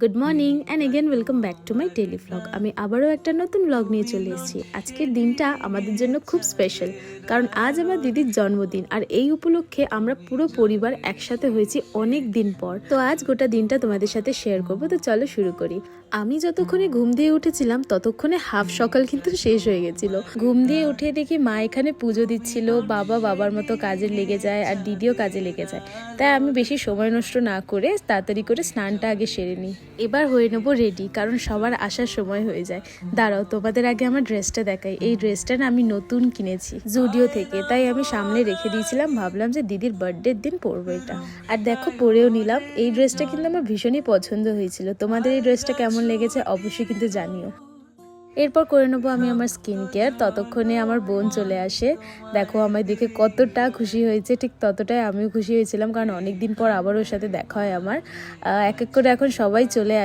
Good morning and again welcome back to my daily vlog. আমি আবারও একটা নতুন ভ্লগ নিয়ে চলে এসেছি। আজকের দিনটা আমাদের জন্য খুব স্পেশাল, কারণ আজ আমার দিদির জন্মদিন, আর এই উপলক্ষে আমরা পুরো পরিবার একসাথে হয়েছি অনেক দিন পর। তো আজ গোটা দিনটা তোমাদের সাথে শেয়ার করবো, তো চলো শুরু করি। আমি যতক্ষণে ঘুম দিয়ে উঠেছিলাম ততক্ষণে হাফ সকাল কিন্তু শেষ হয়ে গেছিল। ঘুম দিয়ে উঠে দেখি মা এখানে পুজো দিচ্ছিল, বাবা বাবার মতো কাজে লেগে যায় আর দিদিও কাজে লেগে যায়। তাই আমি বেশি সময় নষ্ট না করে তাড়াতাড়ি করে স্নানটা আগে সেরে নিই। এবার হয়ে নেবো রেডি, কারণ সবার আসার সময় হয়ে যায়। দাঁড়াও, তোমাদের আগে আমার ড্রেসটা দেখাই। এই ড্রেসটা না আমি নতুন কিনেছি জুডিও থেকে, তাই আমি সামনে রেখে দিয়েছিলাম, ভাবলাম যে দিদির বার্থডের দিন পরবো এটা। আর দেখো পরেও নিলাম। এই ড্রেসটা কিন্তু আমার ভীষণই পছন্দ হয়েছিল। তোমাদের এই ড্রেসটা কেমন লেগেছে অবশ্যই কিন্তু জানিও। এরপর করে নেবো আমি আমার স্কিন কেয়ার। ততক্ষণে আমার বোন চলে আসে। দেখো আমায় দেখে কতটা খুশি হয়েছে, ঠিক ততটাই আমিও খুশি হয়েছিলাম, কারণ অনেক দিন পর আবার ওর সাথে দেখা হয় আমার। এক এক করে এখন সবাই চলে আসে।